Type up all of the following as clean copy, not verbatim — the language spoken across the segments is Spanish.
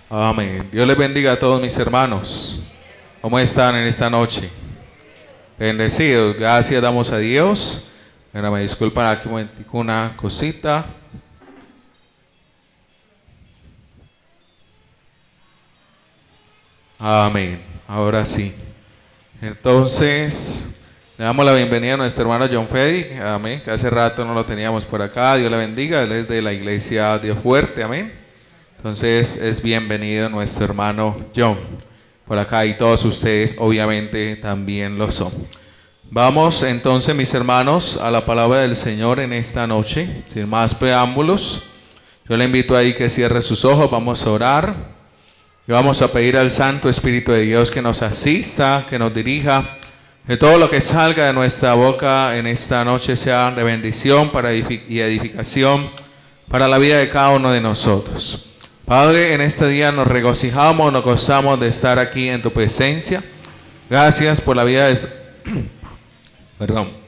Amén. Dios les bendiga a todos mis hermanos. ¿Cómo están en esta noche? Bendecidos. Gracias damos a Dios. Bueno, me disculpan aquí un momentico una cosita. Amén. Ahora sí. Entonces, le damos la bienvenida a nuestro hermano John Freddy. Amén. Que hace rato no lo teníamos por acá. Dios le bendiga. Él es de la iglesia Dios Fuerte. Amén. Entonces es bienvenido nuestro hermano John por acá, y todos ustedes obviamente también lo son. Vamos entonces, mis hermanos, a la palabra del Señor en esta noche. Sin más preámbulos, yo le invito ahí que cierre sus ojos. Vamos a orar y vamos a pedir al Santo Espíritu de Dios que nos asista, que nos dirija, que todo lo que salga de nuestra boca en esta noche sea de bendición y edificación para la vida de cada uno de nosotros. Padre, en este día nos regocijamos, nos gozamos de estar aquí en tu presencia. Gracias por la vida de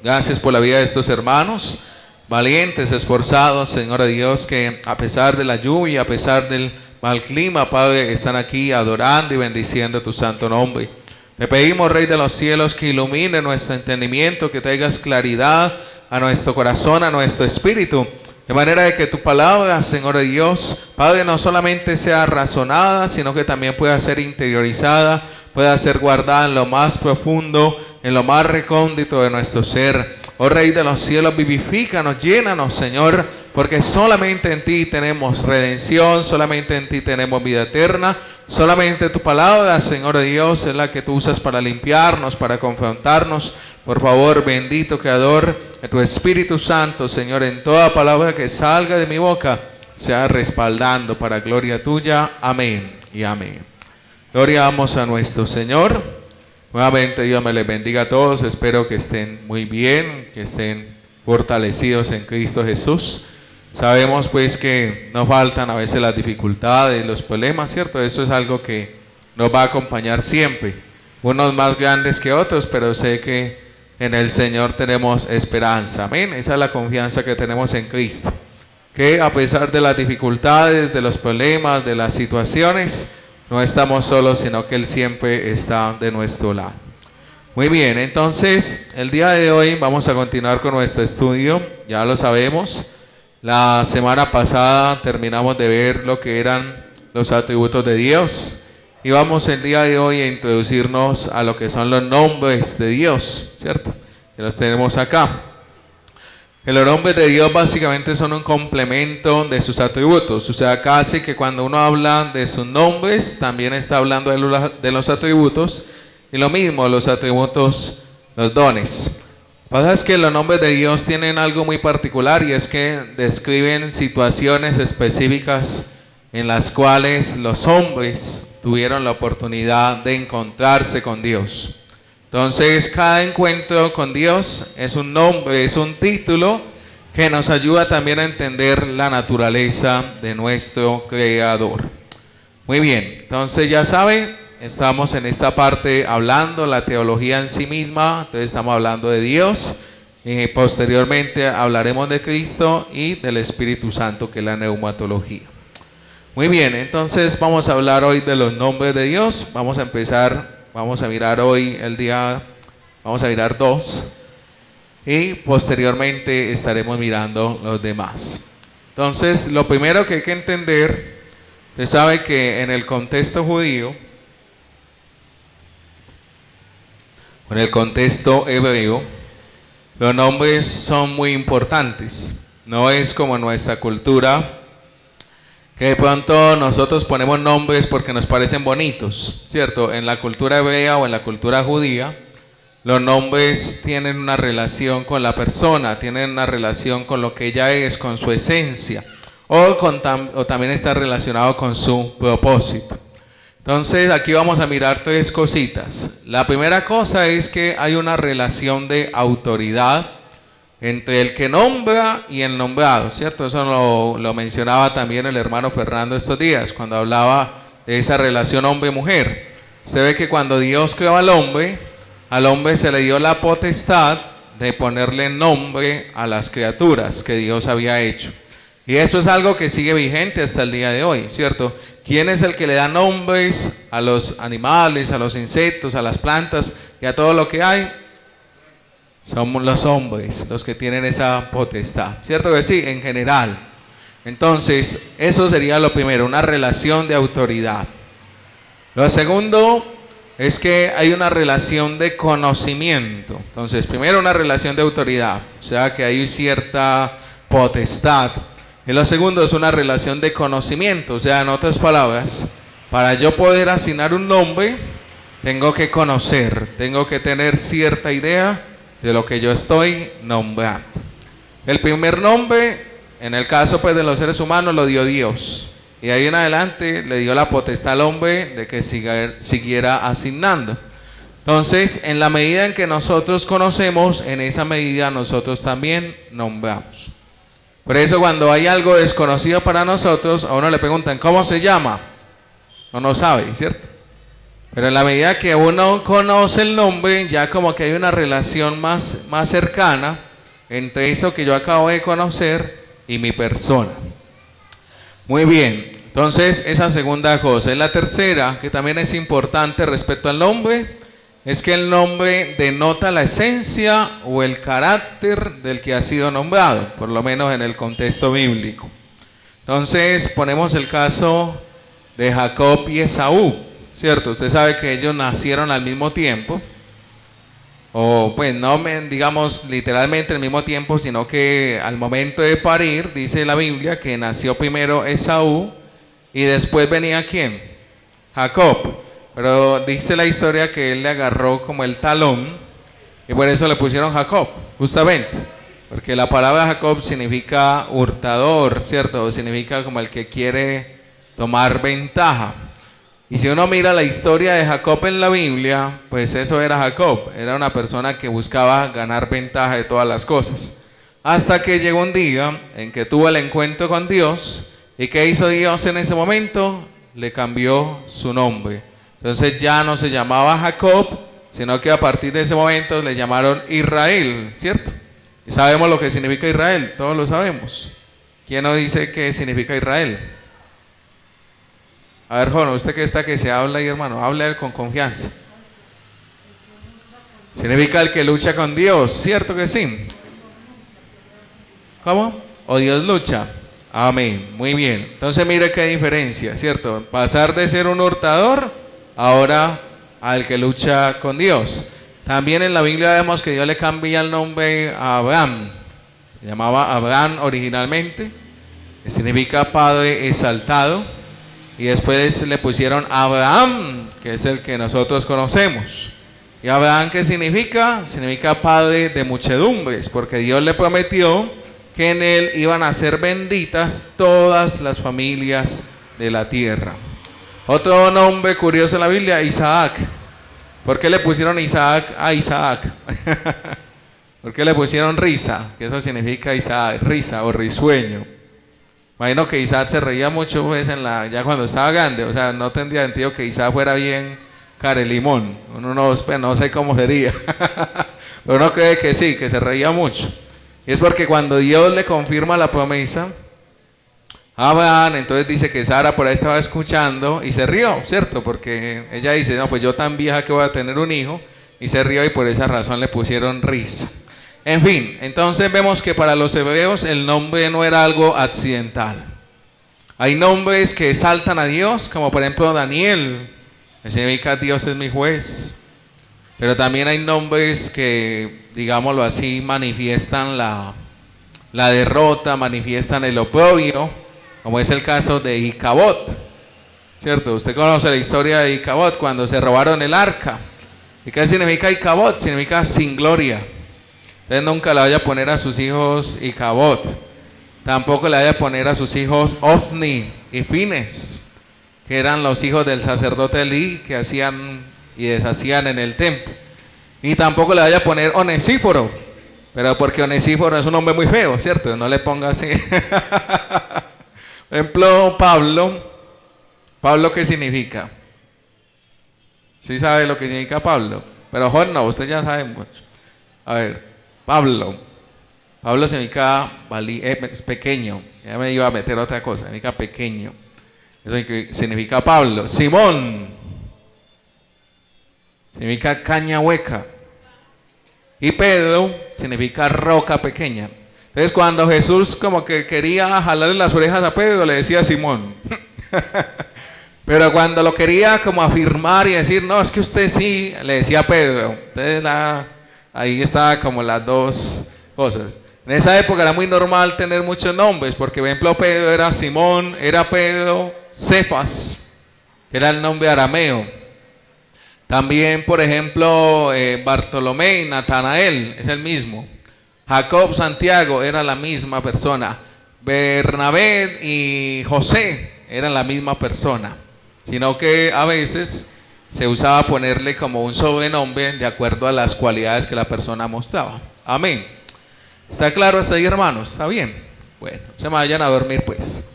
gracias por la vida de estos hermanos valientes, esforzados, Señor Dios, que a pesar de la lluvia, a pesar del mal clima, Padre, están aquí adorando y bendiciendo tu santo nombre. Le pedimos, Rey de los cielos, que ilumine nuestro entendimiento, que traigas claridad a nuestro corazón, a nuestro espíritu, de manera de que tu palabra, Señor de Dios, Padre, no solamente sea razonada, sino que también pueda ser interiorizada, pueda ser guardada en lo más profundo, en lo más recóndito de nuestro ser. Oh Rey de los cielos, vivifícanos, llénanos, Señor, porque solamente en ti tenemos redención, solamente en ti tenemos vida eterna, solamente tu palabra, Señor de Dios, es la que tú usas para limpiarnos, para confrontarnos. Por favor, bendito Creador, que tu Espíritu Santo, Señor, en toda palabra que salga de mi boca, sea respaldando para gloria tuya. Amén y amén. Gloria damos a nuestro Señor. Nuevamente Dios me les bendiga a todos. Espero que estén muy bien, que estén fortalecidos en Cristo Jesús. Sabemos pues que nos faltan a veces las dificultades, los problemas, ¿cierto? Eso es algo que nos va a acompañar siempre. Unos más grandes que otros, pero sé que en el Señor tenemos esperanza. Amén. Esa es la confianza que tenemos en Cristo. Que a pesar de las dificultades, de los problemas, de las situaciones, no estamos solos, sino que Él siempre está de nuestro lado. Muy bien, entonces el día de hoy vamos a continuar con nuestro estudio. Ya lo sabemos. La semana pasada terminamos de ver lo que eran los atributos de Dios. Y vamos el día de hoy a introducirnos a lo que son los nombres de Dios, ¿cierto? Que los tenemos acá. Que los nombres de Dios básicamente son un complemento de sus atributos. O sea, casi que cuando uno habla de sus nombres, también está hablando de los atributos. Y lo mismo, los atributos, los dones. Lo que pasa es que los nombres de Dios tienen algo muy particular, y es que describen situaciones específicas en las cuales los hombres tuvieron la oportunidad de encontrarse con Dios. Entonces, cada encuentro con Dios es un nombre, es un título que nos ayuda también a entender la naturaleza de nuestro Creador. Muy bien, entonces ya saben, estamos en esta parte hablando la teología en sí misma. Entonces estamos hablando de Dios, y posteriormente hablaremos de Cristo y del Espíritu Santo, que es la neumatología. Muy bien, entonces vamos a hablar hoy de los nombres de Dios. Vamos a empezar, vamos a mirar hoy vamos a mirar 2, y posteriormente estaremos mirando los demás. Entonces, lo primero que hay que entender, usted sabe que en el contexto judío, en el contexto hebreo, los nombres son muy importantes. No es como en nuestra cultura, que de pronto nosotros ponemos nombres porque nos parecen bonitos, ¿cierto? En la cultura hebrea o en la cultura judía, los nombres tienen una relación con la persona, tienen una relación con lo que ella es, con su esencia, o también está relacionado con su propósito. Entonces, aquí vamos a mirar 3 cositas. La primera cosa es que hay una relación de autoridad entre el que nombra y el nombrado, ¿cierto? Eso lo mencionaba también el hermano Fernando estos días, cuando hablaba de esa relación hombre-mujer. Usted ve que cuando Dios creó al hombre se le dio la potestad de ponerle nombre a las criaturas que Dios había hecho. Y eso es algo que sigue vigente hasta el día de hoy, ¿cierto? ¿Quién es el que le da nombres a los animales, a los insectos, a las plantas y a todo lo que hay? Somos los hombres los que tienen esa potestad. ¿Cierto que sí? En general. Entonces, eso sería lo primero, una relación de autoridad. Lo segundo es que hay una relación de conocimiento. Entonces, primero una relación de autoridad, o sea que hay cierta potestad. Y lo segundo es una relación de conocimiento, o sea, en otras palabras, para yo poder asignar un nombre, tengo que conocer, tengo que tener cierta idea de lo que yo estoy nombrando. El primer nombre, en el caso pues de los seres humanos, lo dio Dios. Y de ahí en adelante le dio la potestad al hombre de que siguiera asignando. Entonces, en la medida en que nosotros conocemos, en esa medida nosotros también nombramos. Por eso cuando hay algo desconocido para nosotros, a uno le preguntan, ¿cómo se llama? No sabe, ¿cierto? Pero en la medida que uno conoce el nombre, ya como que hay una relación más cercana entre eso que yo acabo de conocer y mi persona. Muy bien, entonces esa segunda cosa. Y la tercera, que también es importante respecto al nombre, es que el nombre denota la esencia o el carácter del que ha sido nombrado, por lo menos en el contexto bíblico. Entonces ponemos el caso de Jacob y Esaú, ¿cierto? Usted sabe que ellos nacieron al mismo tiempo, o pues no digamos literalmente al mismo tiempo, sino que al momento de parir, dice la Biblia que nació primero Esaú y después venía ¿quién? Jacob. Pero dice la historia que él le agarró como el talón y por eso le pusieron Jacob, justamente. Porque la palabra Jacob significa hurtador, ¿cierto? Significa como el que quiere tomar ventaja. Y si uno mira la historia de Jacob en la Biblia, pues eso era Jacob. Era una persona que buscaba ganar ventaja de todas las cosas. Hasta que llegó un día en que tuvo el encuentro con Dios. ¿Y qué hizo Dios en ese momento? Le cambió su nombre. Entonces ya no se llamaba Jacob, sino que a partir de ese momento le llamaron Israel, ¿cierto? Y sabemos lo que significa Israel, todos lo sabemos. ¿Quién nos dice qué significa Israel? A ver, joven, usted que está que se habla ahí, hermano, hable con confianza. Significa el que lucha con Dios, ¿cierto que sí? ¿Cómo? O Dios lucha. Amén, muy bien. Entonces mire qué diferencia, ¿cierto? Pasar de ser un hurtador ahora al que lucha con Dios. También en la Biblia vemos que Dios le cambia el nombre a Abraham. Se llamaba Abraham originalmente, que significa padre exaltado. Y después le pusieron Abraham, que es el que nosotros conocemos. ¿Y Abraham qué significa? Significa padre de muchedumbres, porque Dios le prometió que en él iban a ser benditas todas las familias de la tierra. Otro nombre curioso en la Biblia, Isaac. ¿Por qué le pusieron Isaac a Isaac? ¿Por qué le pusieron risa? Que eso significa Isaac, risa o risueño. Imagino que Isaac se reía mucho pues, ya cuando estaba grande. O sea, no tendría sentido que Isaac fuera bien carelimón. Uno no sé cómo sería. Pero uno cree que sí, que se reía mucho. Y es porque cuando Dios le confirma la promesa a Abraham, entonces dice que Sara por ahí estaba escuchando y se rió, ¿cierto? Porque ella dice, no, pues yo tan vieja que voy a tener un hijo. Y se rió y por esa razón le pusieron risa. En fin, entonces vemos que para los hebreos el nombre no era algo accidental. Hay nombres que exaltan a Dios, como por ejemplo Daniel, que significa Dios es mi juez. Pero también hay nombres que, digámoslo así, manifiestan la derrota, manifiestan el oprobio, como es el caso de Icabod, ¿cierto? Usted conoce la historia de Icabod cuando se robaron el arca. ¿Y qué significa Icabod? Significa sin gloria. Entonces nunca le vaya a poner a sus hijos Icabod. Tampoco le vaya a poner a sus hijos Ofni y Fines, que eran los hijos del sacerdote Elí que hacían y deshacían en el templo. Y tampoco le vaya a poner Onesíforo, pero porque Onesíforo es un hombre muy feo, ¿cierto? No le ponga así. Por ejemplo, Pablo, ¿qué significa? ¿Sí sabe lo que significa Pablo? Pero Juan no, usted ya sabe mucho. A ver, Pablo significa pequeño. Ya me iba a meter otra cosa, significa pequeño. Eso significa Pablo. Simón significa caña hueca. Y Pedro significa roca pequeña. Entonces cuando Jesús como que quería jalarle las orejas a Pedro, le decía Simón. Pero cuando lo quería como afirmar y decir, no, es que usted sí, le decía Pedro. Entonces ahí estaba como las dos cosas. En esa época era muy normal tener muchos nombres, porque por ejemplo Pedro era Simón, era Pedro, Cefas, que era el nombre arameo. También, por ejemplo, Bartolomé y Natanael, es el mismo. Jacob, Santiago, era la misma persona. Bernabé y José eran la misma persona. Sino que a veces se usaba ponerle como un sobrenombre de acuerdo a las cualidades que la persona mostraba. Amén. ¿Está claro hasta ahí, hermanos? ¿Está bien? Bueno, se me vayan a dormir pues.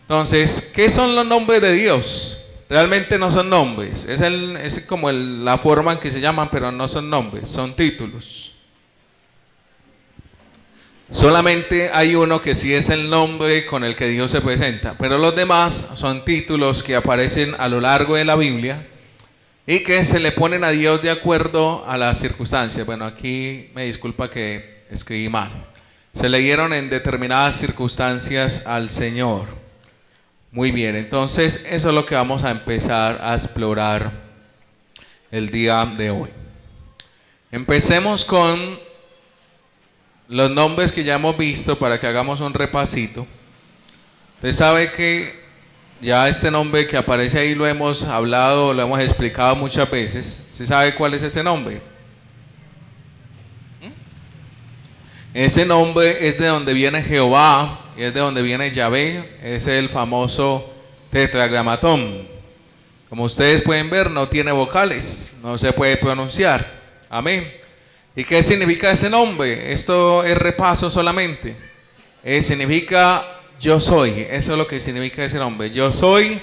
Entonces, ¿qué son los nombres de Dios? Realmente no son nombres. Es como la forma en que se llaman, pero no son nombres, son títulos. Solamente hay uno que sí es el nombre con el que Dios se presenta, pero los demás son títulos que aparecen a lo largo de la Biblia y que se le ponen a Dios de acuerdo a las circunstancias. Bueno, aquí me disculpa que escribí mal. Se le dieron en determinadas circunstancias al Señor. Muy bien, entonces eso es lo que vamos a empezar a explorar el día de hoy. Empecemos con los nombres que ya hemos visto para que hagamos un repasito. Usted sabe que ya este nombre que aparece ahí lo hemos hablado, lo hemos explicado muchas veces. ¿Usted sabe cuál es ese nombre? Ese nombre es de donde viene Jehová, es de donde viene Yahvé, es el famoso tetragramatón. Como ustedes pueden ver, no tiene vocales, no se puede pronunciar. Amén. ¿Y qué significa ese nombre? Esto es repaso solamente. Significa yo soy, eso es lo que significa ese nombre. Yo soy,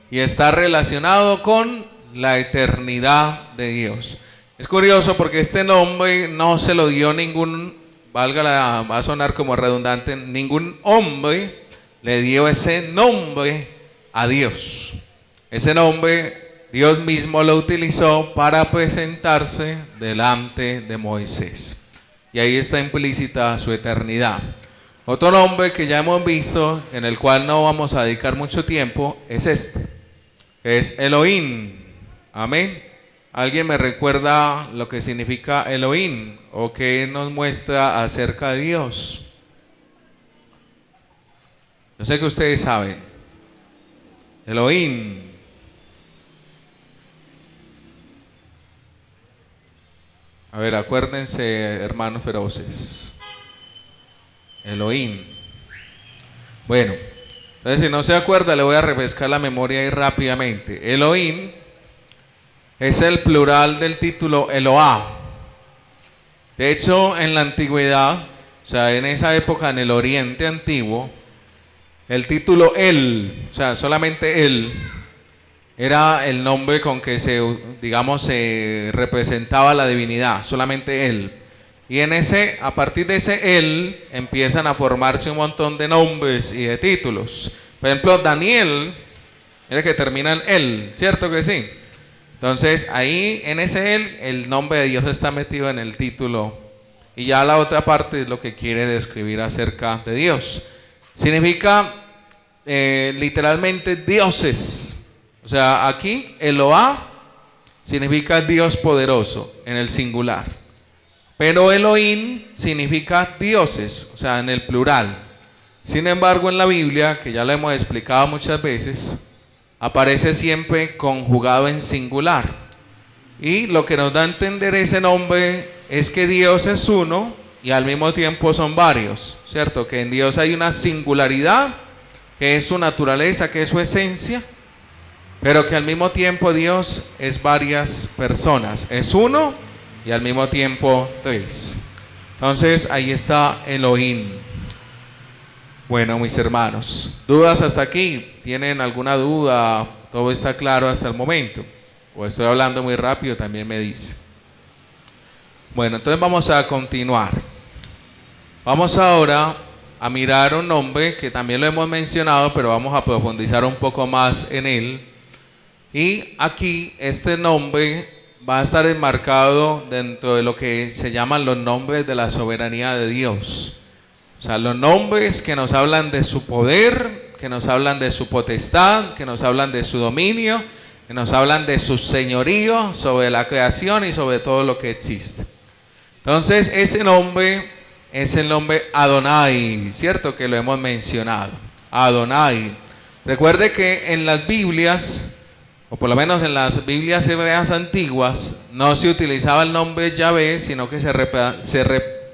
y está relacionado con la eternidad de Dios. Es curioso porque este nombre no se lo dio ningún, va a sonar como redundante, ningún hombre le dio ese nombre a Dios. Ese nombre Dios mismo lo utilizó para presentarse delante de Moisés. Y ahí está implícita su eternidad. Otro nombre que ya hemos visto, en el cual no vamos a dedicar mucho tiempo, es este. Es Elohim. Amén. ¿Alguien me recuerda lo que significa Elohim? ¿O qué nos muestra acerca de Dios? Yo sé que ustedes saben. Elohim. A ver, acuérdense, hermanos feroces. Elohim. Bueno, entonces si no se acuerda, le voy a refrescar la memoria ahí rápidamente. Elohim es el plural del título Eloah. De hecho, en la antigüedad, o sea, en esa época, en el Oriente Antiguo, el título El, o sea, solamente El, era el nombre con que se representaba la divinidad, solamente Él. Y a partir de ese Él, empiezan a formarse un montón de nombres y de títulos. Por ejemplo, Daniel, mira que termina en Él, ¿cierto que sí? Entonces, ahí en ese Él, el nombre de Dios está metido en el título. Y ya la otra parte es lo que quiere describir acerca de Dios. Significa literalmente dioses. O sea, aquí Eloah significa Dios poderoso en el singular. Pero Elohim significa dioses, o sea, en el plural. Sin embargo, en la Biblia, que ya lo hemos explicado muchas veces, aparece siempre conjugado en singular. Y lo que nos da a entender ese nombre es que Dios es uno y al mismo tiempo son varios, ¿cierto? Que en Dios hay una singularidad, que es su naturaleza, que es su esencia, pero que al mismo tiempo Dios es varias personas, es uno y al mismo tiempo tres. Entonces ahí está Elohim. Bueno, mis hermanos, ¿dudas hasta aquí? ¿Tienen alguna duda? ¿Todo está claro hasta el momento? ¿O estoy hablando muy rápido? También me dice. Bueno, entonces vamos a continuar. Vamos ahora a mirar un nombre que también lo hemos mencionado, pero vamos a profundizar un poco más en él. Y aquí este nombre va a estar enmarcado dentro de lo que se llaman los nombres de la soberanía de Dios. O sea, los nombres que nos hablan de su poder, que nos hablan de su potestad, que nos hablan de su dominio, que nos hablan de su señorío sobre la creación y sobre todo lo que existe. Entonces, ese nombre es el nombre Adonai, ¿cierto? Que lo hemos mencionado. Adonai. Recuerde que en las Biblias, o por lo menos en las Biblias hebreas antiguas, no se utilizaba el nombre Yahvé, sino que se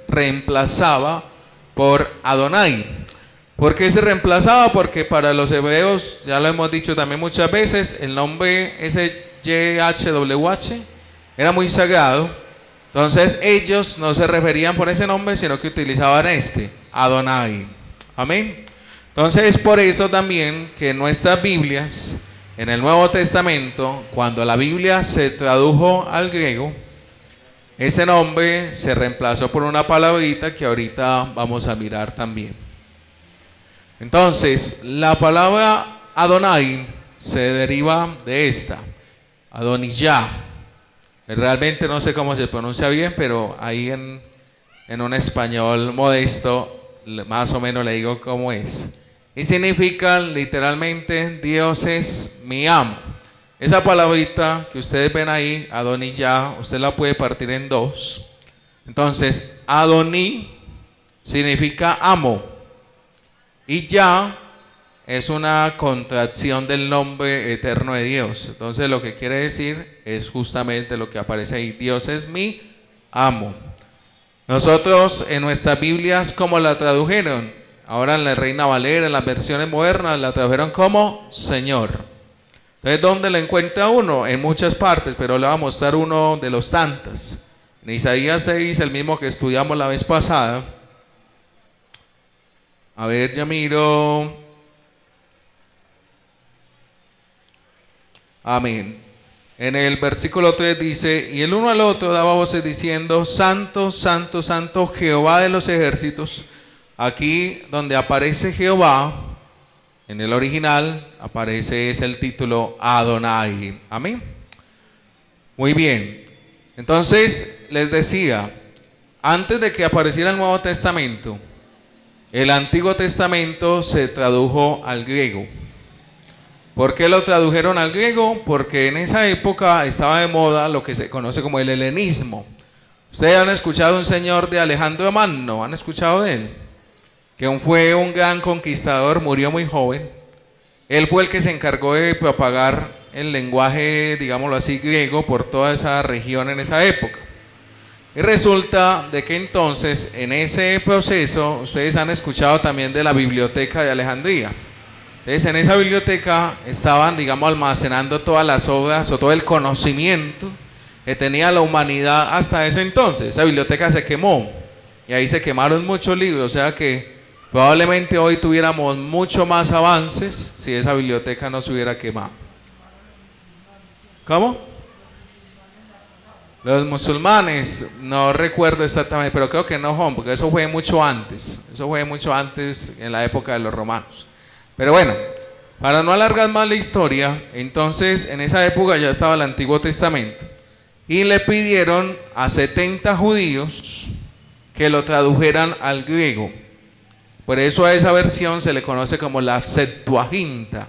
reemplazaba por Adonai. ¿Por qué se reemplazaba? Porque para los hebreos, ya lo hemos dicho también muchas veces, el nombre ese YHWH era muy sagrado. Entonces ellos no se referían por ese nombre, sino que utilizaban Adonai. Amén. Entonces es por eso también que en nuestras Biblias, en el Nuevo Testamento, cuando la Biblia se tradujo al griego, ese nombre se reemplazó por una palabrita que ahorita vamos a mirar también. Entonces, la palabra Adonai se deriva de esta, Adonijah. Realmente no sé cómo se pronuncia bien, pero ahí en un español modesto, más o menos le digo cómo es. Y significa literalmente, Dios es mi amo. Esa palabrita que ustedes ven ahí, Adonijah, usted la puede partir en dos. Entonces, Adoní significa amo. Y Yah es una contracción del nombre eterno de Dios. Entonces lo que quiere decir es justamente lo que aparece ahí. Dios es mi amo. Nosotros en nuestras Biblias, ¿cómo la tradujeron? Ahora en la Reina Valera, en las versiones modernas, la tradujeron como Señor. Entonces, ¿dónde la encuentra uno? En muchas partes, pero le voy a mostrar uno de los tantos. En Isaías 6, el mismo que estudiamos la vez pasada. A ver, ya miro. Amén. En el versículo 3 dice: y el uno al otro daba voces diciendo: Santo, Santo, Santo, Jehová de los ejércitos. Aquí donde aparece Jehová, en el original, aparece es el título Adonai. Amén. Muy bien. Entonces, les decía, antes de que apareciera el Nuevo Testamento, el Antiguo Testamento se tradujo al griego. ¿Por qué lo tradujeron al griego? Porque en esa época estaba de moda lo que se conoce como el helenismo. Ustedes han escuchado un señor de Alejandro Magno, ¿han escuchado de él? Que fue un gran conquistador, murió muy joven. Él fue el que se encargó de propagar el lenguaje, digámoslo así, griego por toda esa región en esa época. Y resulta de que entonces en ese proceso ustedes han escuchado también de la biblioteca de Alejandría. Entonces en esa biblioteca estaban, digamos, almacenando todas las obras o todo el conocimiento que tenía la humanidad hasta ese entonces. Esa biblioteca se quemó y ahí se quemaron muchos libros, o sea que probablemente hoy tuviéramos mucho más avances si esa biblioteca no se hubiera quemado. ¿Cómo? Los musulmanes, no recuerdo exactamente, pero creo que no son, porque eso fue mucho antes. Eso fue mucho antes, en la época de los romanos. Pero bueno, para no alargar más la historia, entonces en esa época ya estaba el Antiguo Testamento. Y le pidieron a 70 judíos que lo tradujeran al griego. Por eso a esa versión se le conoce como la Septuaginta,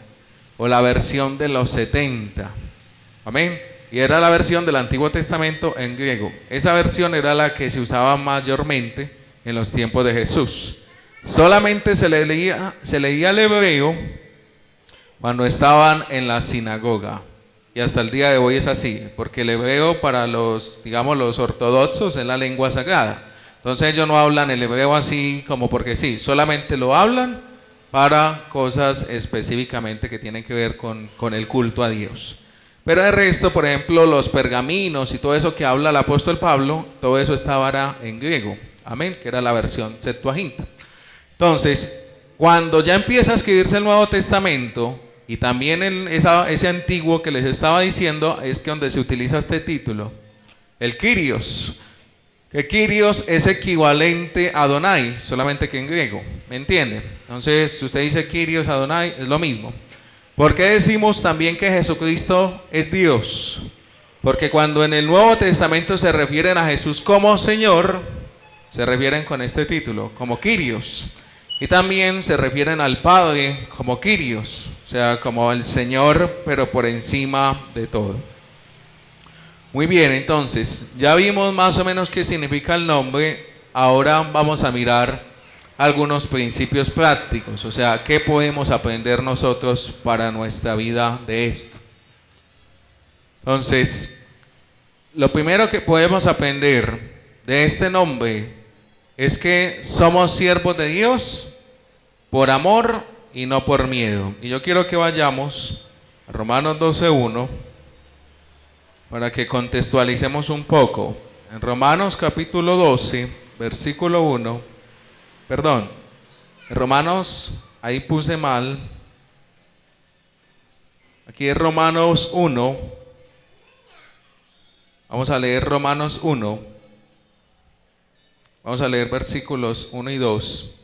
o la versión de los 70. Amén. Y era la versión del Antiguo Testamento en griego. Esa versión era la que se usaba mayormente en los tiempos de Jesús. Solamente se leía el hebreo cuando estaban en la sinagoga. Y hasta el día de hoy es así, porque el hebreo para los, digamos, los ortodoxos es la lengua sagrada. Entonces ellos no hablan el hebreo así como porque sí, solamente lo hablan para cosas específicamente que tienen que ver con el culto a Dios. Pero de resto, por ejemplo, los pergaminos y todo eso que habla el apóstol Pablo, todo eso estaba en griego. Amén, que era la versión Septuaginta. Entonces, cuando ya empieza a escribirse el Nuevo Testamento, y también ese antiguo que les estaba diciendo, es que donde se utiliza este título, el Kyrios, que Kyrios es equivalente a Adonai, solamente que en griego, ¿me entiende? Entonces, si usted dice Kyrios, Adonai, es lo mismo. ¿Por qué decimos también que Jesucristo es Dios? Porque cuando en el Nuevo Testamento se refieren a Jesús como Señor, se refieren con este título, como Kyrios. Y también se refieren al Padre como Kyrios, o sea, como el Señor, pero por encima de todo. Muy bien, entonces, ya vimos más o menos qué significa el nombre. Ahora vamos a mirar algunos principios prácticos, o sea, qué podemos aprender nosotros para nuestra vida de esto. Entonces, lo primero que podemos aprender de este nombre es que somos siervos de Dios por amor y no por miedo. Y yo quiero que vayamos a Romanos 12:1 para que contextualicemos un poco. En Romanos capítulo 12, versículo 1, perdón, en Romanos, ahí puse mal, aquí es Romanos 1, vamos a leer Romanos 1, vamos a leer versículos 1 y 2,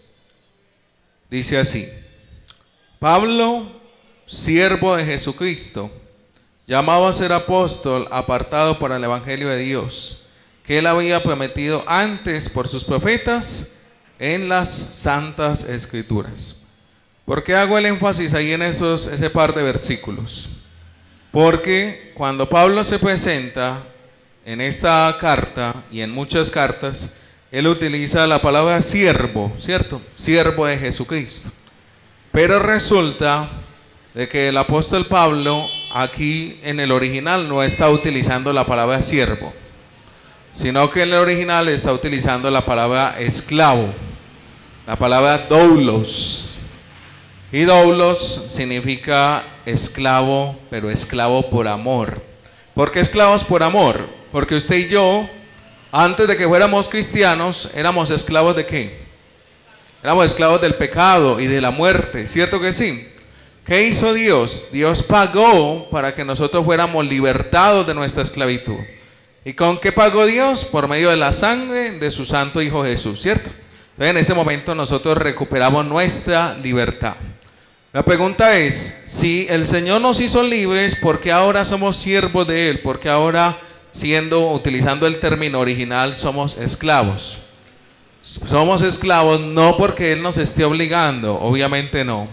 dice así: Pablo, siervo de Jesucristo, llamado a ser apóstol, apartado para el evangelio de Dios, que él había prometido antes por sus profetas en las santas escrituras. ¿Por qué hago el énfasis ahí en ese par de versículos? Porque cuando Pablo se presenta en esta carta y en muchas cartas, él utiliza la palabra siervo, ¿cierto? Siervo de Jesucristo. Pero resulta de que el apóstol Pablo aquí en el original no está utilizando la palabra siervo, sino que en el original está utilizando la palabra esclavo, la palabra doulos. Y doulos significa esclavo, pero esclavo por amor. ¿Por qué esclavos por amor? Porque usted y yo, antes de que fuéramos cristianos, éramos esclavos ¿de qué? Éramos esclavos del pecado y de la muerte, ¿cierto que sí? ¿Qué hizo Dios? Dios pagó para que nosotros fuéramos libertados de nuestra esclavitud. ¿Y con qué pagó Dios? Por medio de la sangre de su santo Hijo Jesús, ¿cierto? Entonces en ese momento nosotros recuperamos nuestra libertad. La pregunta es, si el Señor nos hizo libres, ¿por qué ahora somos siervos de Él? ¿Por qué ahora, utilizando el término original, somos esclavos? Somos esclavos no porque Él nos esté obligando, obviamente no,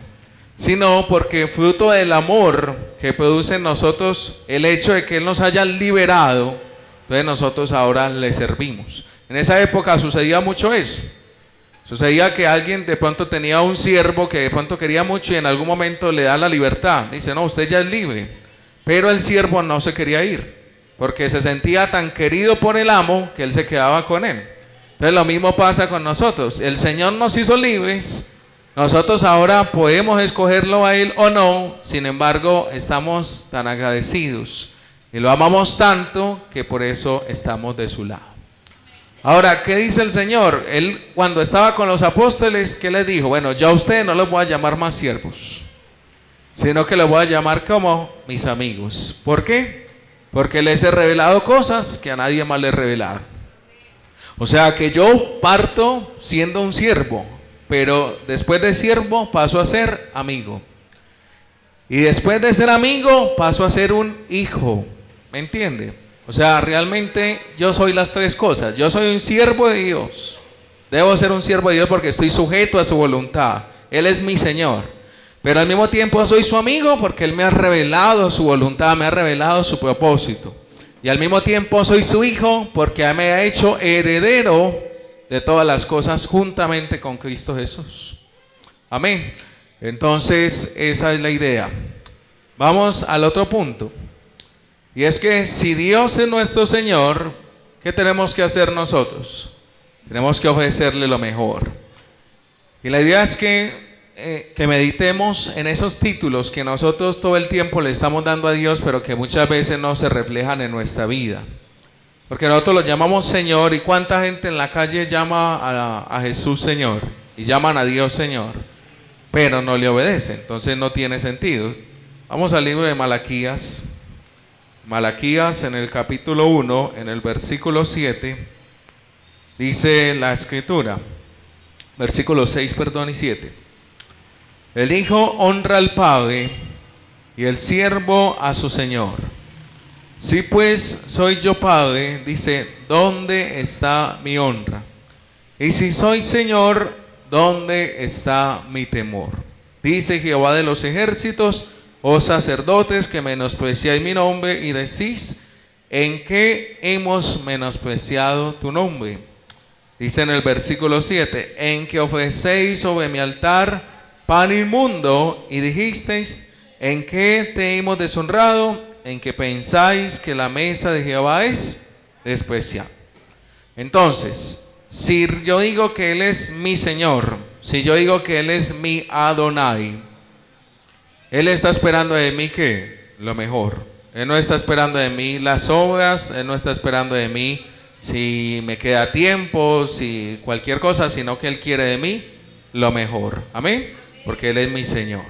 sino porque fruto del amor que produce en nosotros el hecho de que Él nos haya liberado, entonces nosotros ahora le servimos. En esa época sucedía mucho eso. Sucedía que alguien de pronto tenía un siervo que de pronto quería mucho y en algún momento le da la libertad. Dice, no, usted ya es libre. Pero el siervo no se quería ir, porque se sentía tan querido por el amo que él se quedaba con él. Entonces lo mismo pasa con nosotros. El Señor nos hizo libres. Nosotros ahora podemos escogerlo a Él o no. Sin embargo, estamos tan agradecidos y lo amamos tanto que por eso estamos de su lado. Ahora, ¿qué dice el Señor? Él cuando estaba con los apóstoles, ¿qué les dijo? Bueno, ya a ustedes no los voy a llamar más siervos, sino que los voy a llamar como mis amigos. ¿Por qué? Porque les he revelado cosas que a nadie más les he revelado. O sea que yo parto siendo un siervo, pero después de siervo paso a ser amigo. Y después de ser amigo paso a ser un hijo. ¿Me entiende? O sea, realmente yo soy las tres cosas. Yo soy un siervo de Dios. Debo ser un siervo de Dios porque estoy sujeto a su voluntad. Él es mi Señor. Pero al mismo tiempo soy su amigo porque Él me ha revelado su voluntad, me ha revelado su propósito. Y al mismo tiempo soy su hijo porque me ha hecho heredero de todas las cosas juntamente con Cristo Jesús. Amén. Entonces esa es la idea. Vamos al otro punto. Y es que si Dios es nuestro Señor, ¿qué tenemos que hacer nosotros? Tenemos que ofrecerle lo mejor. Y la idea es que meditemos en esos títulos que nosotros todo el tiempo le estamos dando a Dios, pero que muchas veces no se reflejan en nuestra vida. Porque nosotros lo llamamos Señor, y cuánta gente en la calle llama a Jesús Señor, y llaman a Dios Señor, pero no le obedecen, entonces no tiene sentido. Vamos al libro de Malaquías. Malaquías en el capítulo 1, en el versículo 7, Dice la escritura, versículos 6, perdón, y 7. El hijo honra al padre y el siervo a su señor. Si pues soy yo padre, dice, ¿dónde está mi honra? Y si soy señor, ¿dónde está mi temor? Dice Jehová de los ejércitos, oh sacerdotes que menospreciáis mi nombre y decís, ¿en qué hemos menospreciado tu nombre? Dice en el versículo 7, en que ofrecéis sobre mi altar pan inmundo y dijisteis, ¿en qué te hemos deshonrado? En que pensáis que la mesa de Jehová es despreciable. Entonces, si yo digo que Él es mi Señor, si yo digo que Él es mi Adonai, Él está esperando de mí ¿qué? Lo mejor. Él no está esperando de mí las obras, Él no está esperando de mí si me queda tiempo, si cualquier cosa, sino que Él quiere de mí lo mejor. Amén. Porque Él es mi Señor.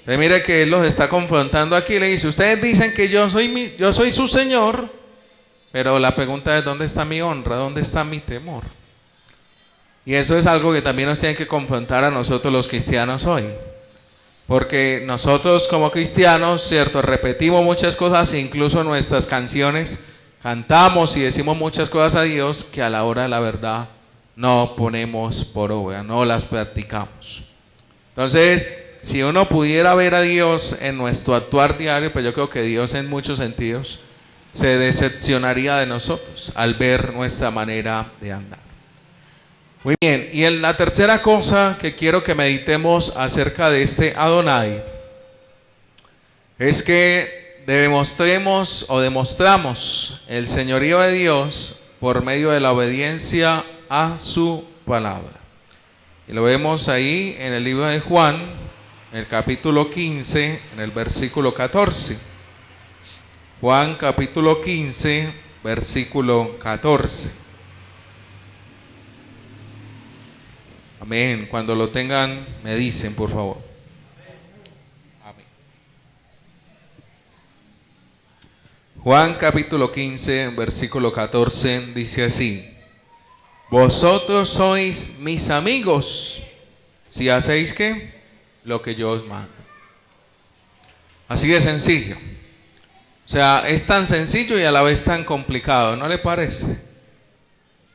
Entonces mire que Él los está confrontando aquí. Le dice, ustedes dicen que yo soy su Señor, pero la pregunta es, ¿dónde está mi honra? ¿Dónde está mi temor? Y eso es algo que también nos tiene que confrontar a nosotros los cristianos hoy. Porque nosotros como cristianos, cierto, repetimos muchas cosas, incluso nuestras canciones, cantamos y decimos muchas cosas a Dios que a la hora de la verdad no ponemos por obra, no las practicamos. Entonces, si uno pudiera ver a Dios en nuestro actuar diario, pues yo creo que Dios en muchos sentidos se decepcionaría de nosotros al ver nuestra manera de andar. Muy bien, y en la tercera cosa que quiero que meditemos acerca de este Adonai es que demostramos el señorío de Dios por medio de la obediencia a su palabra. Y lo vemos ahí en el libro de Juan, en el capítulo 15, en el versículo 14. Juan capítulo 15, versículo 14. Amén. Cuando lo tengan, me dicen, por favor. Amén. Juan capítulo 15, versículo 14, dice así: vosotros sois mis amigos, si hacéis ¿qué? Lo que yo os mando. Así de sencillo. O sea, es tan sencillo y a la vez tan complicado, ¿no le parece?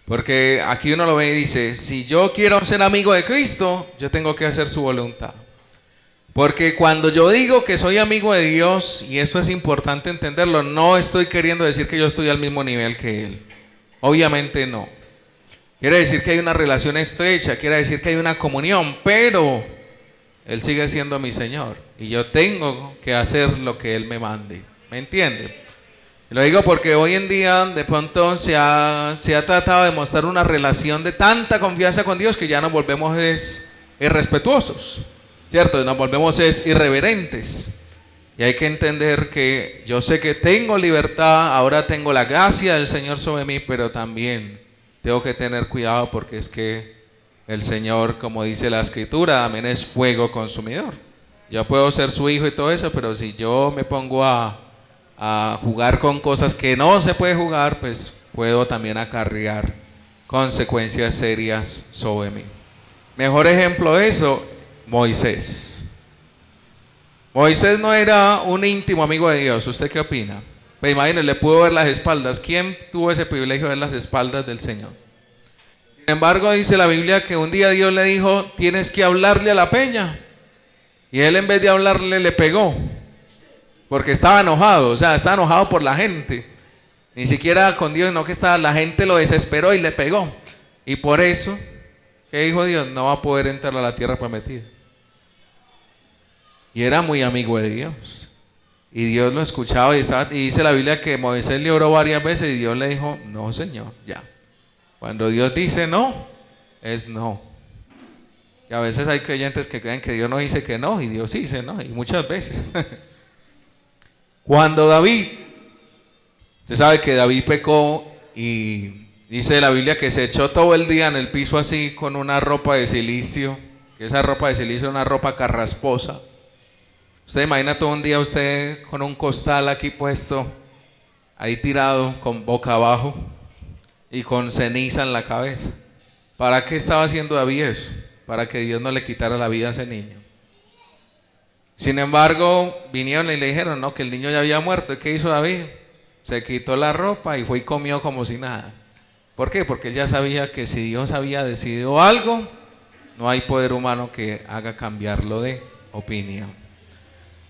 Porque aquí uno lo ve y dice, si yo quiero ser amigo de Cristo, yo tengo que hacer su voluntad. Porque cuando yo digo que soy amigo de Dios, y esto es importante entenderlo, no estoy queriendo decir que yo estoy al mismo nivel que Él. Obviamente no. Quiere decir que hay una relación estrecha, quiere decir que hay una comunión, pero Él sigue siendo mi Señor. Y yo tengo que hacer lo que Él me mande. ¿Me entiende? Lo digo porque hoy en día de pronto se ha tratado de mostrar una relación de tanta confianza con Dios que ya nos volvemos irrespetuosos, ¿cierto? Nos volvemos irreverentes. Y hay que entender que yo sé que tengo libertad, ahora tengo la gracia del Señor sobre mí, pero también tengo que tener cuidado porque es que el Señor, como dice la Escritura, también es fuego consumidor. Yo puedo ser su hijo y todo eso, pero si yo me pongo a jugar con cosas que no se puede jugar, pues puedo también acarrear consecuencias serias sobre mí. Mejor ejemplo de eso, Moisés. Moisés no era un íntimo amigo de Dios. ¿Usted qué opina? Pues imagínese, le pudo ver las espaldas. ¿Quién tuvo ese privilegio de ver las espaldas del Señor? Sin embargo, dice la Biblia que un día Dios le dijo, tienes que hablarle a la peña. Y él en vez de hablarle, le pegó. Porque estaba enojado, o sea, estaba enojado por la gente. Ni siquiera con Dios, no que la gente lo desesperó y le pegó. Y por eso, ¿qué dijo Dios? No va a poder entrar a la tierra prometida. Y era muy amigo de Dios. Y Dios lo escuchaba y dice la Biblia que Moisés le oró varias veces y Dios le dijo, no Señor, ya. Cuando Dios dice no, es no. Y a veces hay creyentes que creen que Dios no dice que no y Dios sí dice no, y muchas veces. Cuando David, usted sabe que David pecó y dice la Biblia que se echó todo el día en el piso así con una ropa de silicio, que esa ropa de silicio es una ropa carrasposa. Usted imagina todo un día usted con un costal aquí puesto, ahí tirado con boca abajo. y con ceniza en la cabeza. ¿Para qué estaba haciendo David eso? Para que Dios no le quitara la vida a ese niño. Sin embargo, vinieron y le dijeron, no, que el niño ya había muerto. ¿Qué hizo David? Se quitó la ropa y fue y comió como si nada. ¿Por qué? Porque él ya sabía que si Dios había decidido algo, no hay poder humano que haga cambiarlo de opinión.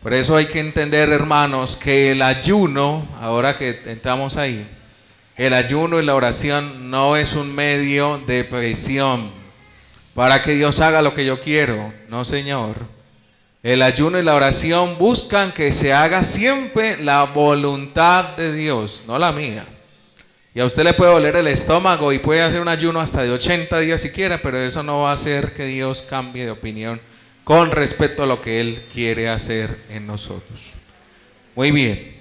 Por eso hay que entender, hermanos, que el ayuno, ahora que entramos ahí, el ayuno y la oración no es un medio de presión para que Dios haga lo que yo quiero. No, Señor. El ayuno y la oración buscan que se haga siempre la voluntad de Dios, no la mía. Y a usted le puede doler el estómago y puede hacer un ayuno hasta de 80 días si quiere, pero eso no va a hacer que Dios cambie de opinión con respecto a lo que Él quiere hacer en nosotros. Muy bien.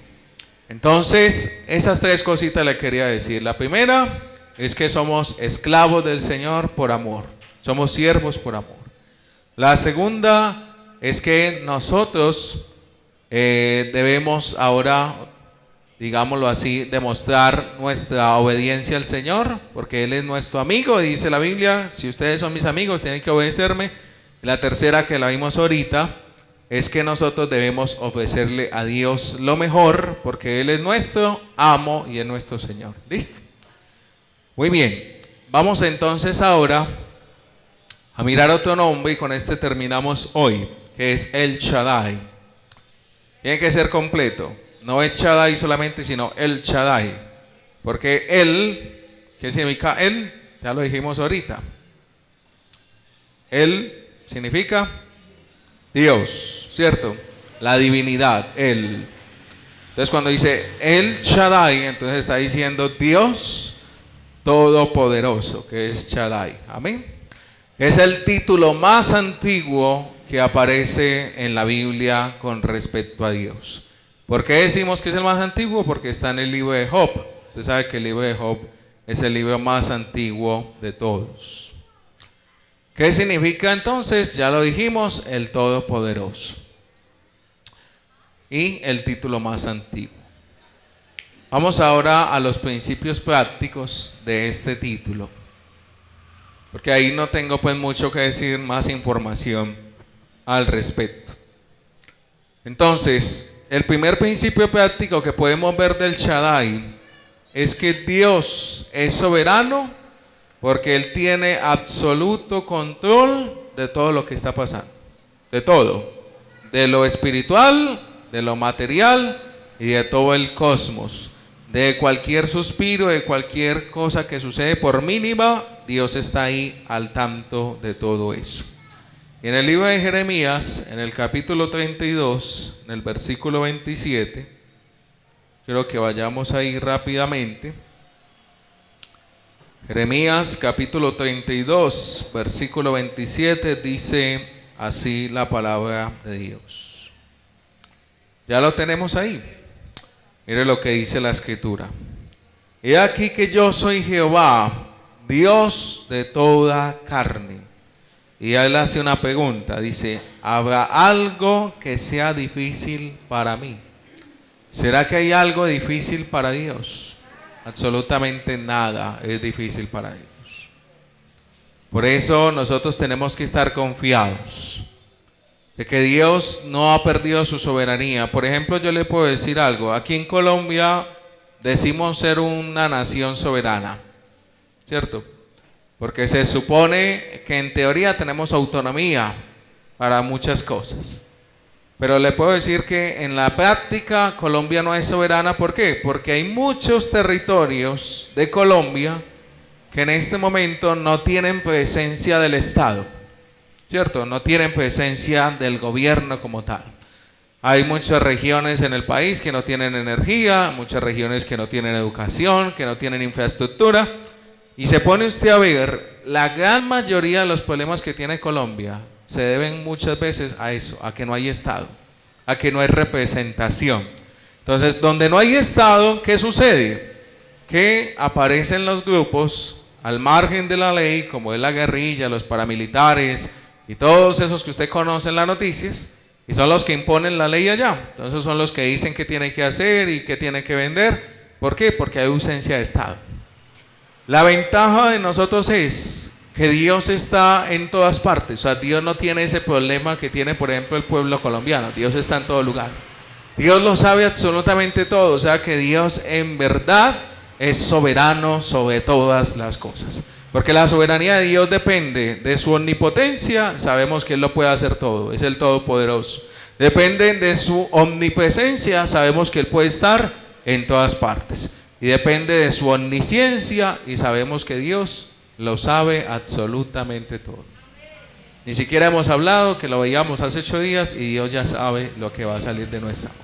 Entonces, esas tres cositas le quería decir. La primera es que somos esclavos del Señor por amor. Somos siervos por amor. La segunda es que nosotros debemos ahora, digámoslo así, demostrar nuestra obediencia al Señor, porque Él es nuestro amigo, y dice la Biblia, si ustedes son mis amigos, tienen que obedecerme. La tercera, que la vimos ahorita, es que nosotros debemos ofrecerle a Dios lo mejor, porque Él es nuestro amo y es nuestro Señor. ¿Listo? Muy bien, vamos entonces ahora a mirar otro nombre, y con este terminamos hoy, que es El Shaddai. Tiene que ser completo, no es Shaddai solamente, sino El Shaddai, porque Él, ¿qué significa Él? Ya lo dijimos ahorita. Él significa Dios, ¿cierto? La divinidad, Él. Entonces cuando dice El Shaddai, entonces está diciendo Dios Todopoderoso, que es Shaddai. Amén. Es el título más antiguo que aparece en la Biblia con respecto a Dios. ¿Por qué decimos que es el más antiguo? Porque está en el libro de Job. Usted sabe que el libro de Job es el libro más antiguo de todos. ¿Qué significa entonces? Ya lo dijimos, el Todopoderoso. Y el título más antiguo. Vamos ahora a los principios prácticos de este título, porque ahí no tengo pues mucho que decir, más información al respecto. Entonces, el primer principio práctico que podemos ver del Shaddai es que Dios es soberano, porque Él tiene absoluto control de todo lo que está pasando. De todo. De lo espiritual, de lo material y de todo el cosmos. De cualquier suspiro, de cualquier cosa que sucede, por mínima, Dios está ahí al tanto de todo eso. Y en el libro de Jeremías, en el capítulo 32, en el versículo 27, quiero que vayamos ahí rápidamente. Jeremías capítulo 32, versículo 27, dice así la palabra de Dios. Ya lo tenemos ahí. Mire lo que dice la escritura. He aquí que yo soy Jehová, Dios de toda carne. Y él hace una pregunta, dice, ¿habrá algo que sea difícil para mí? ¿Será que hay algo difícil para Dios? Absolutamente nada es difícil para Dios. Por eso nosotros tenemos que estar confiados de que Dios no ha perdido su soberanía. Por ejemplo, yo le puedo decir algo. Aquí en Colombia decimos ser una nación soberana, ¿cierto? Porque se supone que en teoría tenemos autonomía para muchas cosas. Pero le puedo decir que en la práctica Colombia no es soberana. ¿Por qué? Porque hay muchos territorios de Colombia que en este momento no tienen presencia del Estado, ¿cierto? No tienen presencia del gobierno como tal. Hay muchas regiones en el país que no tienen energía, muchas regiones que no tienen educación, que no tienen infraestructura. Y se pone usted a ver, la gran mayoría de los problemas que tiene Colombia se deben muchas veces a eso, a que no hay Estado, a que no hay representación. Entonces, donde no hay Estado, ¿qué sucede? Que aparecen los grupos al margen de la ley, como es la guerrilla, los paramilitares y todos esos que usted conoce en las noticias, y son los que imponen la ley allá. Entonces son los que dicen qué tiene que hacer y qué tiene que vender. ¿Por qué? Porque hay ausencia de Estado. La ventaja de nosotros es que Dios está en todas partes. O sea, Dios no tiene ese problema que tiene, por ejemplo, el pueblo colombiano. Dios está en todo lugar. Dios lo sabe absolutamente todo. O sea que Dios en verdad es soberano sobre todas las cosas. Porque la soberanía de Dios depende de su omnipotencia. Sabemos que Él lo puede hacer todo. Es el Todopoderoso. Depende de su omnipresencia. Sabemos que Él puede estar en todas partes. Y depende de su omnisciencia. Y sabemos que Dios lo sabe absolutamente todo. Ni siquiera hemos hablado, que lo veíamos hace 8 días, y Dios ya sabe lo que va a salir de nuestra boca.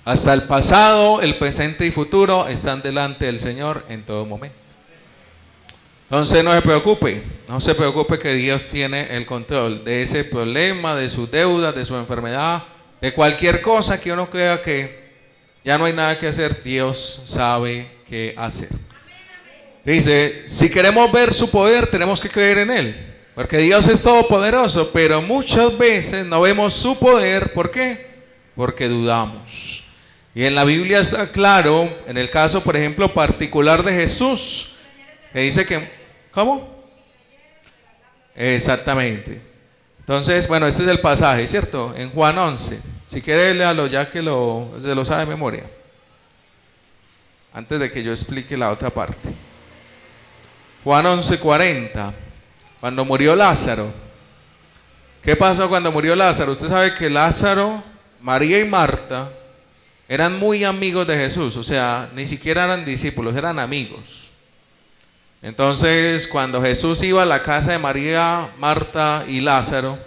Hasta el pasado, el presente y futuro están delante del Señor en todo momento. Entonces no se preocupe que Dios tiene el control de ese problema, de su deuda, de su enfermedad, de cualquier cosa que uno crea que ya no hay nada que hacer. Dios sabe qué hacer. Dice, si queremos ver su poder, tenemos que creer en Él. Porque Dios es todopoderoso, pero muchas veces no vemos su poder. ¿Por qué? Porque dudamos. Y en la Biblia está claro, en el caso, por ejemplo, particular de Jesús, que dice que... ¿Cómo? Exactamente. Entonces, bueno, este es el pasaje, ¿cierto? En Juan 11. Si quiere, léalo ya que se lo sabe de memoria. Antes de que yo explique la otra parte. Juan 11:40. Cuando murió Lázaro. ¿Qué pasó cuando murió Lázaro? Usted sabe que Lázaro, María y Marta eran muy amigos de Jesús. O sea, ni siquiera eran discípulos, eran amigos. Entonces, cuando Jesús iba a la casa de María, Marta y Lázaro,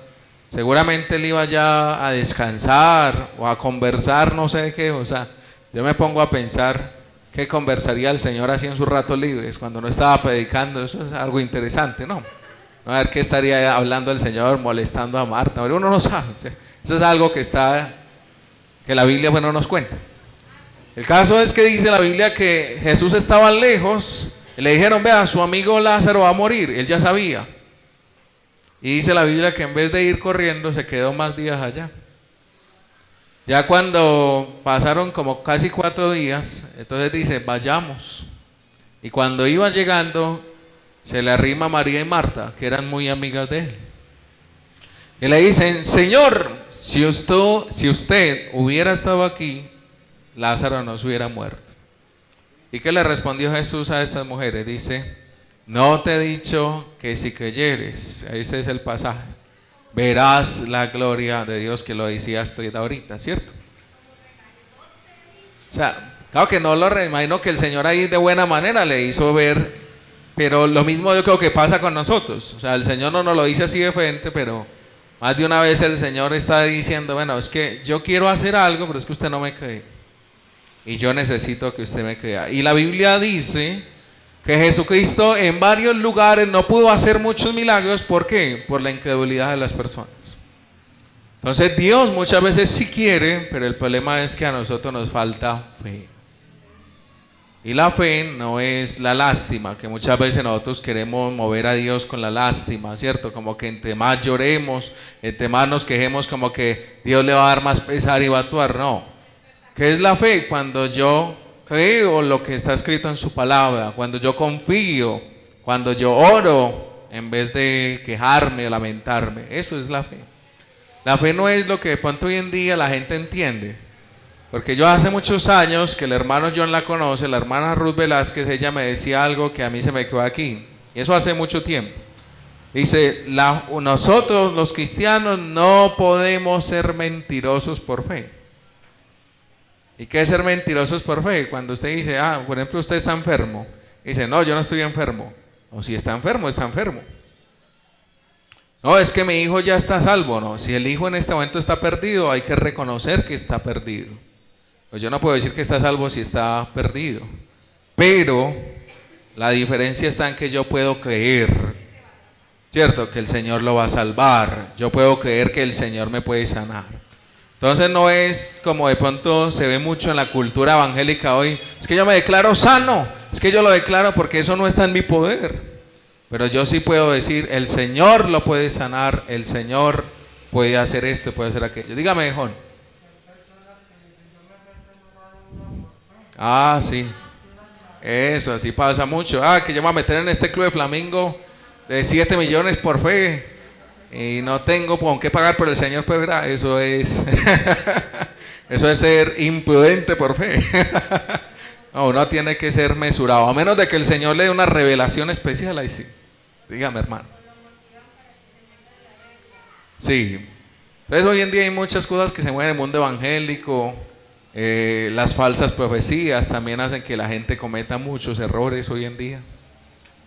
seguramente él iba ya a descansar o a conversar, no sé qué. O sea, yo me pongo a pensar qué conversaría el Señor así en sus ratos libres, cuando no estaba predicando. Eso es algo interesante, ¿no? A ver qué estaría hablando el Señor, molestando a Marta. Pero uno no sabe. Eso es algo que la Biblia, bueno, nos cuenta. El caso es que dice la Biblia que Jesús estaba lejos. Y le dijeron, vea, su amigo Lázaro va a morir. Él ya sabía. Y dice la Biblia que en vez de ir corriendo, se quedó más días allá. Ya cuando pasaron como casi 4 días, entonces dice, vayamos. Y cuando iba llegando, se le arrima María y Marta, que eran muy amigas de él. Y le dicen, Señor, si usted hubiera estado aquí, Lázaro no se hubiera muerto. ¿Y qué le respondió Jesús a estas mujeres? Dice, no te he dicho que si creyeres, ese es el pasaje, verás la gloria de Dios, que lo decía hasta ahorita, ¿cierto? O sea, claro que no lo imagino que el Señor ahí de buena manera le hizo ver, pero lo mismo yo creo que pasa con nosotros. O sea, el Señor no nos lo dice así de frente, pero más de una vez el Señor está diciendo, bueno, es que yo quiero hacer algo, pero es que usted no me cree. Y yo necesito que usted me crea. Y la Biblia dice que Jesucristo en varios lugares no pudo hacer muchos milagros. ¿Por qué? Por la incredulidad de las personas. Entonces Dios muchas veces sí quiere, pero el problema es que a nosotros nos falta fe. Y la fe no es la lástima, que muchas veces nosotros queremos mover a Dios con la lástima, ¿cierto? Como que entre más lloremos, entre más nos quejemos, como que Dios le va a dar más pesar y va a actuar. No. ¿Qué es la fe? Cuando yo creo lo que está escrito en su palabra, cuando yo confío, cuando yo oro en vez de quejarme o lamentarme. Eso es la fe. La fe no es lo que de pronto hoy en día la gente entiende. Porque yo hace muchos años que el hermano John la conoce, la hermana Ruth Velázquez, ella me decía algo que a mí se me quedó aquí. Y eso hace mucho tiempo. Dice, nosotros los cristianos no podemos ser mentirosos por fe. ¿Y qué es ser mentirosos por fe? Cuando usted dice, por ejemplo, usted está enfermo. Dice, no, yo no estoy enfermo. O si está enfermo, está enfermo. No, es que mi hijo ya está salvo. No, si el hijo en este momento está perdido, hay que reconocer que está perdido. Pues yo no puedo decir que está salvo si está perdido. Pero la diferencia está en que yo puedo creer, ¿cierto? Que el Señor lo va a salvar. Yo puedo creer que el Señor me puede sanar. Entonces no es como de pronto se ve mucho en la cultura evangélica hoy. Es que yo me declaro sano. Es que yo lo declaro porque eso no está en mi poder. Pero yo sí puedo decir, el Señor lo puede sanar. El Señor puede hacer esto, puede hacer aquello. Dígame, Juan. Sí. Eso, así pasa mucho. Que yo me voy a meter en este club de Flamingo de 7 millones por fe y no tengo con qué pagar por el Señor, pues verá, eso es eso es ser imprudente por fe. No, uno tiene que ser mesurado, a menos de que el Señor le dé una revelación especial, ahí sí. Dígame, hermano. Sí. Entonces hoy en día hay muchas cosas que se mueven en el mundo evangélico. Las falsas profecías también hacen que la gente cometa muchos errores hoy en día.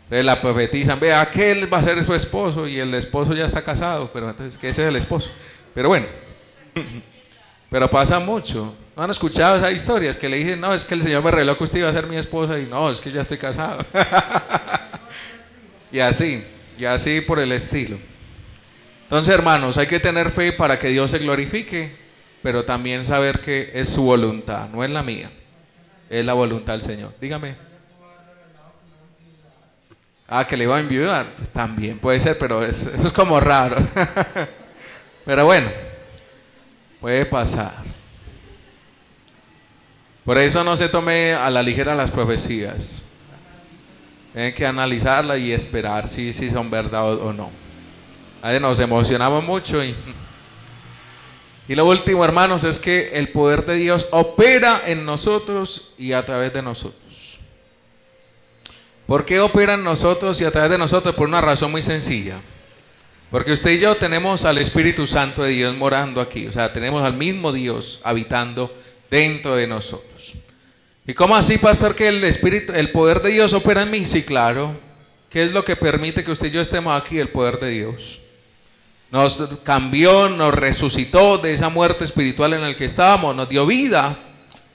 Entonces la profetizan, vea, aquel va a ser su esposo y el esposo ya está casado, pero entonces que ese es el esposo. Pero bueno, pero pasa mucho. ¿No han escuchado esas historias que le dicen, no, es que el Señor me reveló que usted iba a ser mi esposa y no, es que ya estoy casado? y así por el estilo. Entonces, hermanos, hay que tener fe para que Dios se glorifique, pero también saber que es su voluntad, no es la mía, es la voluntad del Señor. Dígame. Que le iba a enviudar, pues también puede ser, pero eso es como raro. Pero bueno, puede pasar. Por eso no se tome a la ligera las profecías. Tienen que analizarlas y esperar si son verdad o no. Ahí nos emocionamos mucho y lo último, hermanos, es que el poder de Dios opera en nosotros y a través de nosotros. ¿Por qué opera en nosotros y a través de nosotros? Por una razón muy sencilla. Porque usted y yo tenemos al Espíritu Santo de Dios morando aquí. O sea, tenemos al mismo Dios habitando dentro de nosotros. ¿Y cómo así, pastor, que el poder de Dios opera en mí? Sí, claro. ¿Qué es lo que permite que usted y yo estemos aquí? El poder de Dios. Nos cambió, nos resucitó de esa muerte espiritual en la que estábamos, nos dio vida.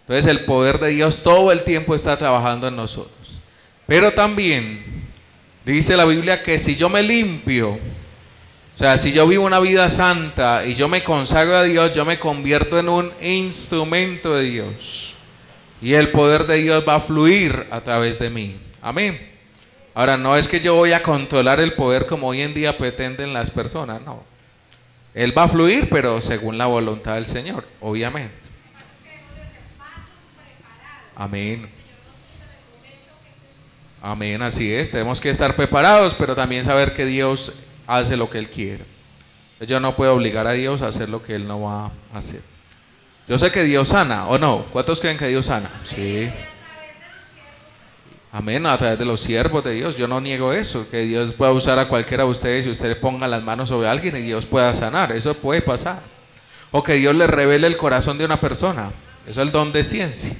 Entonces el poder de Dios todo el tiempo está trabajando en nosotros. Pero también dice la Biblia que si yo me limpio, o sea, si yo vivo una vida santa y yo me consagro a Dios, yo me convierto en un instrumento de Dios. Y el poder de Dios va a fluir a través de mí. Amén. Ahora, no es que yo voy a controlar el poder como hoy en día pretenden las personas, no. Él va a fluir, pero según la voluntad del Señor, obviamente. Amén. Amén, así es. Tenemos que estar preparados, pero también saber que Dios hace lo que Él quiere. Yo no puedo obligar a Dios a hacer lo que Él no va a hacer. Yo sé que Dios sana, ¿o no? ¿Cuántos creen que Dios sana? Sí. Amén, a través de los siervos de Dios. Yo no niego eso, que Dios pueda usar a cualquiera de ustedes y usted le ponga las manos sobre alguien y Dios pueda sanar. Eso puede pasar. O que Dios le revele el corazón de una persona. Eso es el don de ciencia.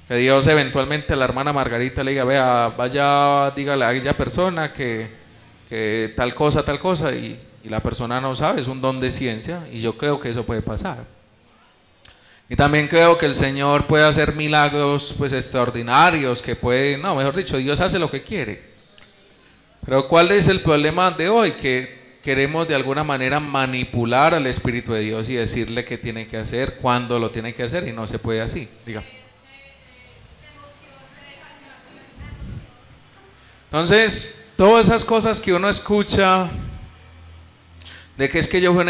Que Dios eventualmente a la hermana Margarita le diga, vea, vaya, dígale a aquella persona que tal cosa, y la persona no sabe, es un don de ciencia, y yo creo que eso puede pasar. Y también creo que el Señor puede hacer milagros pues extraordinarios, que puede, no, mejor dicho, Dios hace lo que quiere. Pero ¿cuál es el problema de hoy? Que queremos de alguna manera manipular al Espíritu de Dios y decirle qué tiene que hacer, cuándo lo tiene que hacer, y no se puede así. Diga. Entonces, todas esas cosas que uno escucha, de que es que yo fui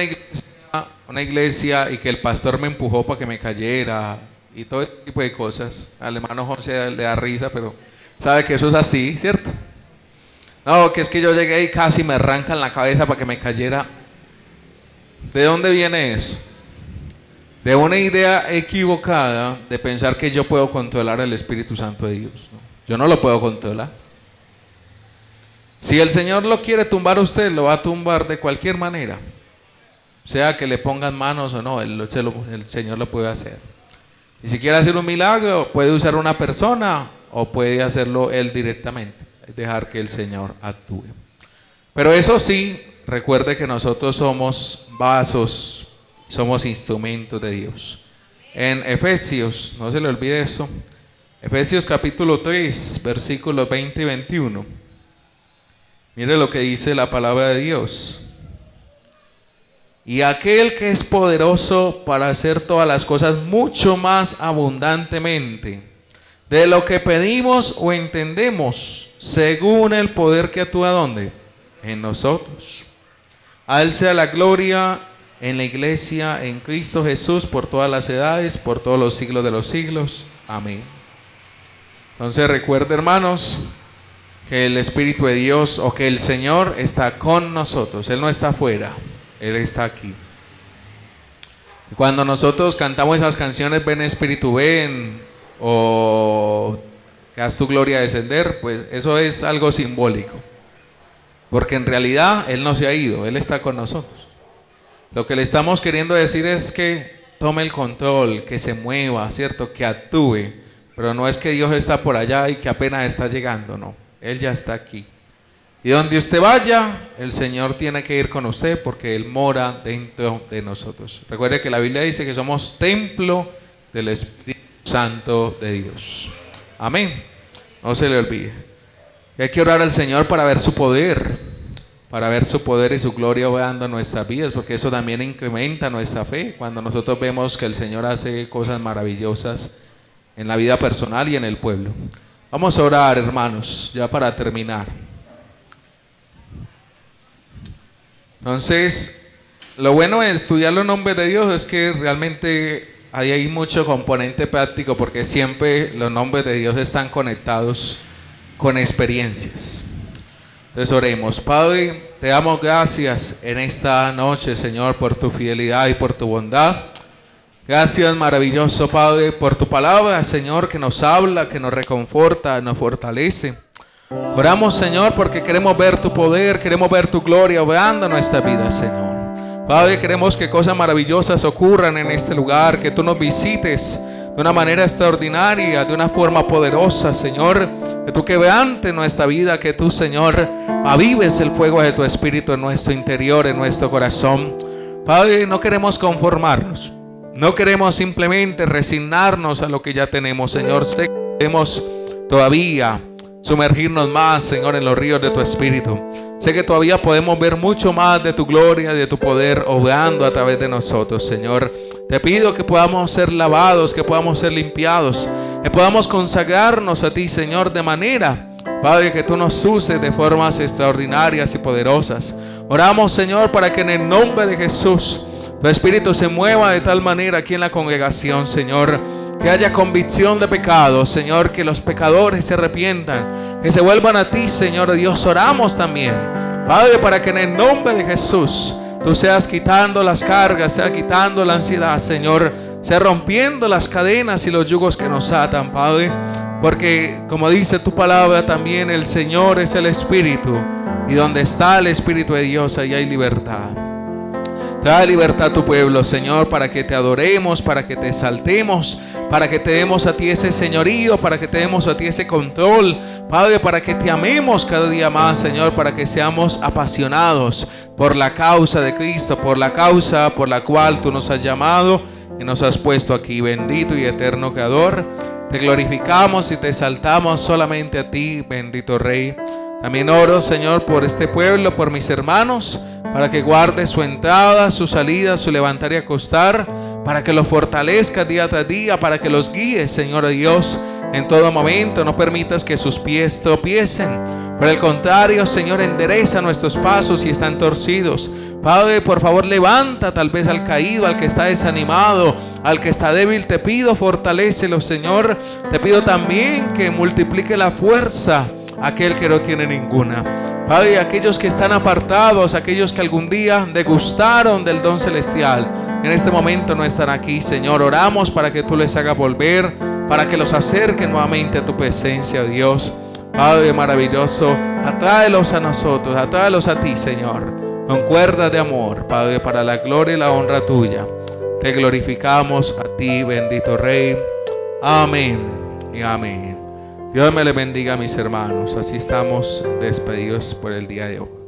a una iglesia y que el pastor me empujó para que me cayera, y todo ese tipo de cosas. Al hermano José le da risa, pero sabe que eso es así, ¿cierto? No, que es que yo llegué y casi me arrancan la cabeza para que me cayera. ¿De dónde viene eso? De una idea equivocada de pensar que yo puedo controlar el Espíritu Santo de Dios, ¿no? Yo no lo puedo controlar. Si el Señor lo quiere tumbar a usted, lo va a tumbar de cualquier manera. Sea que le pongan manos o no, el Señor lo puede hacer. Y si quiere hacer un milagro, puede usar una persona o puede hacerlo Él directamente. Dejar que el Señor actúe. Pero eso sí, recuerde que nosotros somos vasos, somos instrumentos de Dios. En Efesios, no se le olvide eso, Efesios capítulo 3, versículos 20 y 21. Mire lo que dice la palabra de Dios. Y aquel que es poderoso para hacer todas las cosas mucho más abundantemente de lo que pedimos o entendemos, según el poder que actúa ¿dónde? En nosotros. A Él sea la gloria en la iglesia, en Cristo Jesús, por todas las edades, por todos los siglos de los siglos. Amén. Entonces recuerda, hermanos, que el Espíritu de Dios o que el Señor está con nosotros. Él no está afuera, Él está aquí. Y cuando nosotros cantamos esas canciones, ven Espíritu, ven, o que haz tu gloria descender, pues eso es algo simbólico. Porque en realidad Él no se ha ido, Él está con nosotros. Lo que le estamos queriendo decir es que tome el control, que se mueva, ¿cierto? Que actúe. Pero no es que Dios está por allá y que apenas está llegando, no. Él ya está aquí. Y donde usted vaya, el Señor tiene que ir con usted porque Él mora dentro de nosotros. Recuerde que la Biblia dice que somos templo del Espíritu Santo de Dios. Amén. No se le olvide. Y hay que orar al Señor para ver su poder y su gloria obrando en nuestras vidas, porque eso también incrementa nuestra fe cuando nosotros vemos que el Señor hace cosas maravillosas en la vida personal y en el pueblo. Vamos a orar, hermanos, ya para terminar. Entonces, lo bueno de estudiar los nombres de Dios es que realmente ahí hay mucho componente práctico, porque siempre los nombres de Dios están conectados con experiencias. Entonces oremos. Padre, te damos gracias en esta noche, Señor, por tu fidelidad y por tu bondad. Gracias, maravilloso Padre, por tu palabra, Señor, que nos habla, que nos reconforta, nos fortalece. Oramos, Señor, porque queremos ver tu poder, queremos ver tu gloria obrando en nuestra vida, Señor. Padre, queremos que cosas maravillosas ocurran en este lugar, que tú nos visites de una manera extraordinaria, de una forma poderosa, Señor. Que tú quebrantes nuestra vida, que tú, Señor, avives el fuego de tu Espíritu en nuestro interior, en nuestro corazón. Padre, no queremos conformarnos. No queremos simplemente resignarnos a lo que ya tenemos, Señor. Queremos todavía sumergirnos más, Señor, en los ríos de tu Espíritu. Sé que todavía podemos ver mucho más de tu gloria, de tu poder obrando a través de nosotros, Señor. Te pido que podamos ser lavados, que podamos ser limpiados, que podamos consagrarnos a ti, Señor, de manera, Padre, que tú nos uses de formas extraordinarias y poderosas. Oramos, Señor, para que en el nombre de Jesús tu Espíritu se mueva de tal manera aquí en la congregación, Señor, que haya convicción de pecados, Señor, que los pecadores se arrepientan, que se vuelvan a ti, Señor Dios. Oramos también, Padre, para que en el nombre de Jesús tú seas quitando las cargas, seas quitando la ansiedad, Señor, seas rompiendo las cadenas y los yugos que nos atan, Padre, porque como dice tu palabra también, el Señor es el Espíritu, y donde está el Espíritu de Dios, ahí hay libertad. Trae libertad a tu pueblo, Señor, para que te adoremos, para que te exaltemos, para que te demos a ti ese señorío, para que te demos a ti ese control, Padre, para que te amemos cada día más, Señor, para que seamos apasionados por la causa de Cristo, por la causa por la cual tú nos has llamado y nos has puesto aquí. Bendito y eterno Creador, te glorificamos y te exaltamos solamente a ti, bendito Rey. También oro, Señor, por este pueblo, por mis hermanos, para que guarde su entrada, su salida, su levantar y acostar, para que los fortalezca día tras día, para que los guíes, Señor Dios, en todo momento. No permitas que sus pies tropiecen. Por el contrario, Señor, endereza nuestros pasos si están torcidos. Padre, por favor, levanta tal vez al caído, al que está desanimado, al que está débil. Te pido, fortalécelo, Señor. Te pido también que multiplique la fuerza a aquel que no tiene ninguna. Padre, aquellos que están apartados, aquellos que algún día degustaron del don celestial, en este momento no están aquí, Señor. Oramos para que tú les hagas volver, para que los acerques nuevamente a tu presencia, Dios. Padre maravilloso, atráelos a nosotros, atráelos a ti, Señor, con cuerdas de amor, Padre, para la gloria y la honra tuya. Te glorificamos a ti, bendito Rey. Amén y amén. Dios me le bendiga a mis hermanos. Así estamos despedidos por el día de hoy.